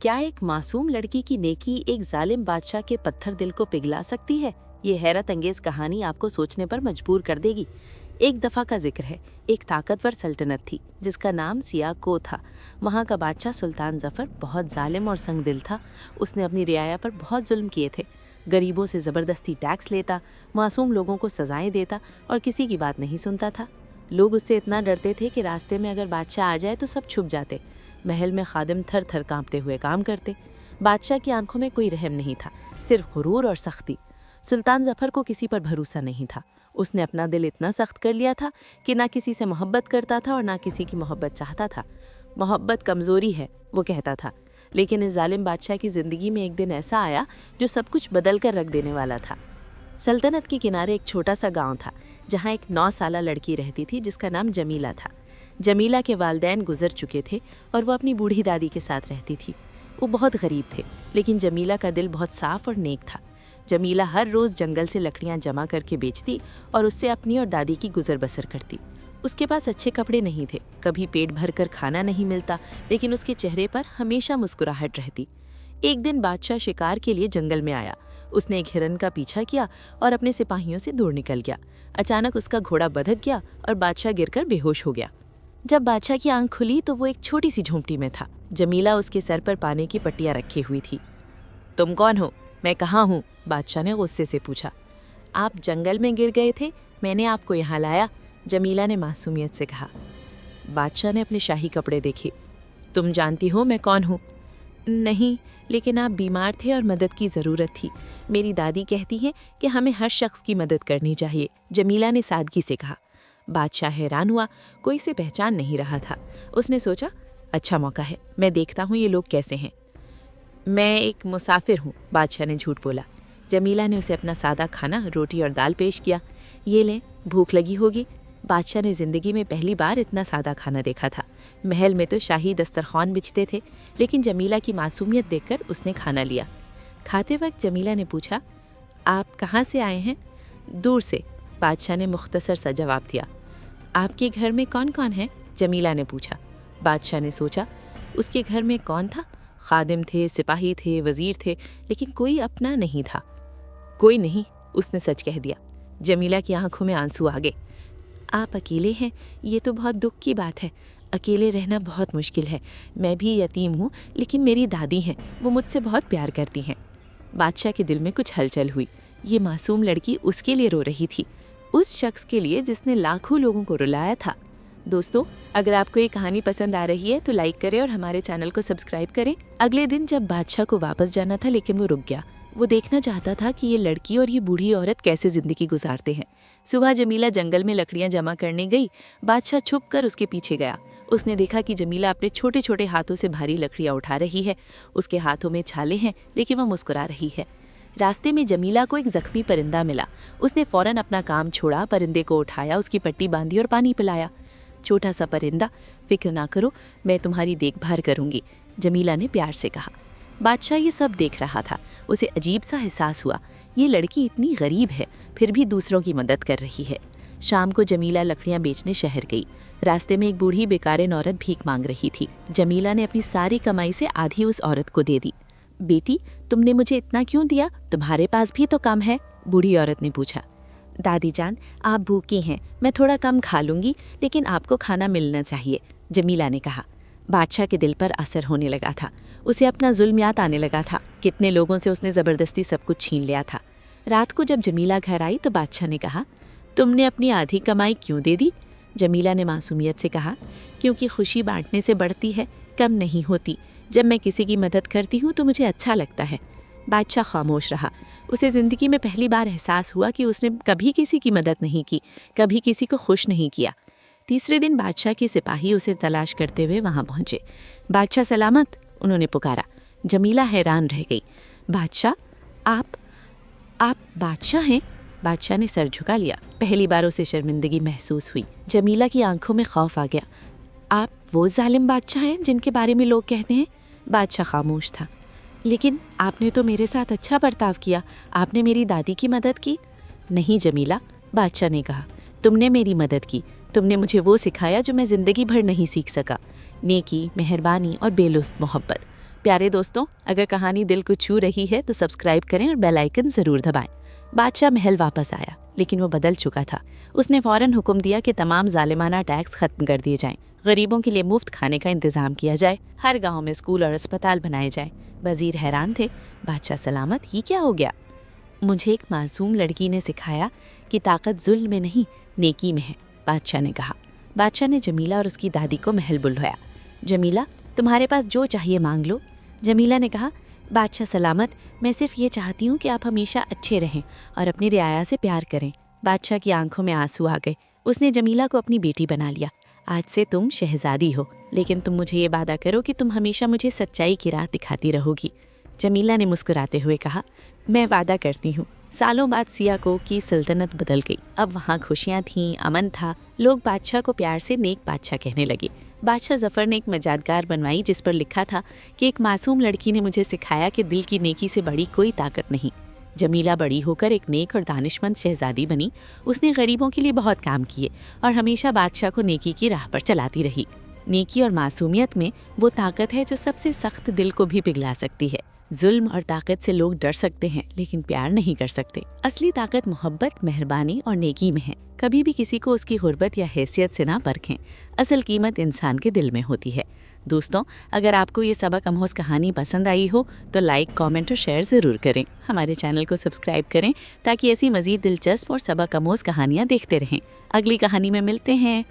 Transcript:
क्या एक मासूम लड़की की नेकी एक जालिम बादशाह के पत्थर दिल को पिघला सकती है? ये हैरत अंगेज कहानी आपको सोचने पर मजबूर कर देगी। एक दफा का जिक्र है। एक ताकतवर सल्तनत थी जिसका नाम सियाको था। वहाँ का बादशाह सुल्तान जफर बहुत जालिम और संग दिल था। उसने अपनी रियाया पर बहुत जुल्म किए थे। गरीबों से ज़बरदस्ती टैक्स लेता, मासूम लोगों को सजाएं देता और किसी की बात नहीं सुनता था। लोग उससे इतना डरते थे कि रास्ते में अगर बादशाह आ जाए तो सब छुप जाते। महल में खादिम थर थर कांपते हुए काम करते। बादशाह की आंखों में कोई रहम नहीं था, सिर्फ गुरूर और सख्ती। सुल्तान जफर को किसी पर भरोसा नहीं था। उसने अपना दिल इतना सख्त कर लिया था कि ना किसी से मोहब्बत करता था और ना किसी की मोहब्बत चाहता था। मोहब्बत कमज़ोरी है, वो कहता था। लेकिन इस जालिम बादशाह की ज़िंदगी में एक दिन ऐसा आया जो सब कुछ बदल कर रख देने वाला था। सल्तनत के किनारे एक छोटा सा गांव था जहां एक 9 साला लड़की रहती थी जिसका नाम जमीला था। जमीला के वालिदैन गुजर चुके थे और वो अपनी बूढ़ी दादी के साथ रहती थी। वो बहुत गरीब थे, लेकिन जमीला का दिल बहुत साफ और नेक था। जमीला हर रोज़ जंगल से लकड़ियाँ जमा करके बेचती और उससे अपनी और दादी की गुजर बसर करती। उसके पास अच्छे कपड़े नहीं थे, कभी पेट भर कर खाना नहीं मिलता, लेकिन उसके चेहरे पर हमेशा मुस्कुराहट रहती। एक दिन बादशाह शिकार के लिए जंगल में आया। उसने एक हिरन का पीछा किया और अपने सिपाहियों से दूर निकल गया। अचानक उसका घोड़ा बधक गया और बादशाह गिरकर बेहोश हो गया। जब बादशाह की आंख खुली तो वो एक छोटी सी झोंपड़ी में था। जमीला उसके सर पर पानी की पट्टियां रखी हुई थी। तुम कौन हो? मैं कहाँ हूँ? बादशाह ने गुस्से से पूछा। आप जंगल में गिर गए थे, मैंने आपको यहाँ लाया, जमीला ने मासूमियत से कहा। बादशाह ने अपने शाही कपड़े देखे। तुम जानती हो मैं कौन हूँ? नहीं, लेकिन आप बीमार थे और मदद की ज़रूरत थी। मेरी दादी कहती है कि हमें हर शख्स की मदद करनी चाहिए, जमीला ने सादगी से कहा। बादशाह हैरान हुआ, कोई से पहचान नहीं रहा था। उसने सोचा, अच्छा मौका है, मैं देखता हूँ ये लोग कैसे हैं। मैं एक मुसाफिर हूँ, बादशाह ने झूठ बोला। जमीला ने उसे अपना सादा खाना, रोटी और दाल पेश किया। ये लें, भूख लगी होगी। बादशाह ने ज़िंदगी में पहली बार इतना सादा खाना देखा था। महल में तो शाही दस्तरखान बिछते थे, लेकिन जमीला की मासूमियत देखकर उसने खाना लिया। खाते वक्त जमीला ने पूछा, आप कहाँ से आए हैं? दूर से, बादशाह ने मुख्तसर सा जवाब दिया। आपके घर में कौन कौन है? जमीला ने पूछा। बादशाह ने सोचा, उसके घर में कौन था? खादिम थे, सिपाही थे, वज़ीर थे, लेकिन कोई अपना नहीं था। कोई नहीं, उसने सच कह दिया। जमीला की आंखों में आंसू आ गए। आप अकेले हैं, ये तो बहुत दुख की बात है। अकेले रहना बहुत मुश्किल है। मैं भी यतीम हूँ, लेकिन मेरी दादी हैं, वो मुझसे बहुत प्यार करती हैं। बादशाह के दिल में कुछ हलचल हुई। ये मासूम लड़की उसके लिए रो रही थी, उस शख्स के लिए जिसने लाखों लोगों को रुलाया था। दोस्तों, अगर आपको ये कहानी पसंद आ रही है तो लाइक करें और हमारे चैनल को सब्सक्राइब करें। अगले दिन जब बादशाह को वापस जाना था, लेकिन वो रुक गया। वो देखना चाहता था कि ये लड़की और ये बूढ़ी औरत कैसे ज़िंदगी गुजारते हैं। सुबह जमीला जंगल में लकड़ियाँ जमा करने गई। बादशाह छुप कर उसके पीछे गया। उसने देखा कि जमीला अपने छोटे छोटे हाथों से भारी लकड़ियाँ उठा रही है। उसके हाथों में छाले हैं, लेकिन वह मुस्कुरा रही है। रास्ते में जमीला को एक जख्मी परिंदा मिला। उसने फौरन अपना काम छोड़ा, परिंदे को उठाया, उसकी पट्टी बांधी और पानी पिलाया। छोटा सा परिंदा, फिक्र ना करो, मैं तुम्हारी देखभाल करूंगी, जमीला ने प्यार से कहा। बादशाह ये सब देख रहा था। उसे अजीब सा एहसास हुआ, ये लड़की इतनी गरीब है, फिर भी दूसरों की मदद कर रही है। शाम को जमीला लकड़ियाँ बेचने शहर गई। रास्ते में एक बूढ़ी बेकारिन औरत भीख मांग रही थी। जमीला ने अपनी सारी कमाई से आधी उस औरत को दे दी। बेटी, तुमने मुझे इतना क्यों दिया? तुम्हारे पास भी तो कम है, बूढ़ी औरत ने पूछा। दादी जान, आप भूखी हैं, मैं थोड़ा कम खा लूँगी, लेकिन आपको खाना मिलना चाहिए, जमीला ने कहा। बादशाह के दिल पर असर होने लगा था। उसे अपना जुल्म याद आने लगा था। कितने लोगों से उसने ज़बरदस्ती सब कुछ छीन लिया था। रात को जब जमीला घर आई तो बादशाह ने कहा, तुमने अपनी आधी कमाई क्यों दे दी? जमीला ने मासूमियत से कहा, क्योंकि खुशी बांटने से बढ़ती है, कम नहीं होती। जब मैं किसी की मदद करती हूँ तो मुझे अच्छा लगता है। बादशाह खामोश रहा। उसे ज़िंदगी में पहली बार एहसास हुआ कि उसने कभी किसी की मदद नहीं की, कभी किसी को खुश नहीं किया। तीसरे दिन बादशाह के सिपाही उसे तलाश करते हुए वहाँ पहुँचे। बादशाह सलामत, उन्होंने पुकारा। जमीला हैरान रह गई। बादशाह, आप बादशाह हैं? बादशाह ने सर झुका लिया। पहली बार उसे शर्मिंदगी महसूस हुई। जमीला की आंखों में खौफ आ गया। आप वो जालिम बादशाह हैं जिनके बारे में लोग कहते हैं? बादशाह खामोश था। लेकिन आपने तो मेरे साथ अच्छा बर्ताव किया, आपने मेरी दादी की मदद की। नहीं जमीला, बादशाह ने कहा, तुमने मेरी मदद की, तुमने मुझे वो सिखाया जो मैं ज़िंदगी भर नहीं सीख सका, नेकी, मेहरबानी और बेलुस्त मोहब्बत। प्यारे दोस्तों, अगर कहानी दिल को छू रही है तो सब्सक्राइब करें और बेल आइकन ज़रूर दबाएं। बादशाह महल वापस आया, लेकिन वो बदल चुका था। उसने फौरन हुक्म दिया कि तमाम जालिमाना टैक्स खत्म कर दिए जाएं, गरीबों के लिए मुफ्त खाने का इंतजाम किया जाए, हर गांव में स्कूल और अस्पताल बनाए जाएं। वजीर हैरान थे। बादशाह सलामत, ये क्या हो गया? मुझे एक मासूम लड़की ने सिखाया कि ताकत जुल्म में नहीं, नेकी में है, बादशाह ने कहा। बादशाह ने जमीला और उसकी दादी को महल बुलवाया। जमीला, तुम्हारे पास जो चाहिए मांग लो। जमीला ने कहा, बादशाह सलामत, मैं सिर्फ ये चाहती हूँ कि आप हमेशा अच्छे रहें और अपनी रियाया से प्यार करें। बादशाह की आंखों में आंसू आ गए। उसने जमीला को अपनी बेटी बना लिया। आज से तुम शहजादी हो, लेकिन तुम मुझे ये वादा करो कि तुम हमेशा मुझे सच्चाई की राह दिखाती रहोगी। जमीला ने मुस्कुराते हुए कहा, मैं वादा करती हूँ। सालों बाद सियाकोक की सल्तनत बदल गई। अब वहाँ खुशियाँ थीं, अमन था। लोग बादशाह को प्यार से नेक बादशाह कहने लगे। बादशाह जफ़र ने एक मजादगार बनवाई जिस पर लिखा था कि एक मासूम लड़की ने मुझे सिखाया कि दिल की नेकी से बड़ी कोई ताकत नहीं। जमीला बड़ी होकर एक नेक और दानिशमंद शहजादी बनी। उसने गरीबों के लिए बहुत काम किए और हमेशा बादशाह को नेकी की राह पर चलाती रही। नेकी और मासूमियत में वो ताकत है जो सबसे सख्त दिल को भी पिघला सकती है। जुल्म और ताकत से लोग डर सकते हैं, लेकिन प्यार नहीं कर सकते। असली ताकत मोहब्बत, मेहरबानी और नेकी में है। कभी भी किसी को उसकी गुर्बत या हैसियत से ना परखें। असल कीमत इंसान के दिल में होती है। दोस्तों, अगर आपको ये सबक अमोज़ कहानी पसंद आई हो तो लाइक, कमेंट और शेयर ज़रूर करें। हमारे चैनल को सब्सक्राइब करें ताकि ऐसी मज़ीद दिलचस्प और सबक अमोज़ कहानियाँ देखते रहें। अगली कहानी में मिलते हैं।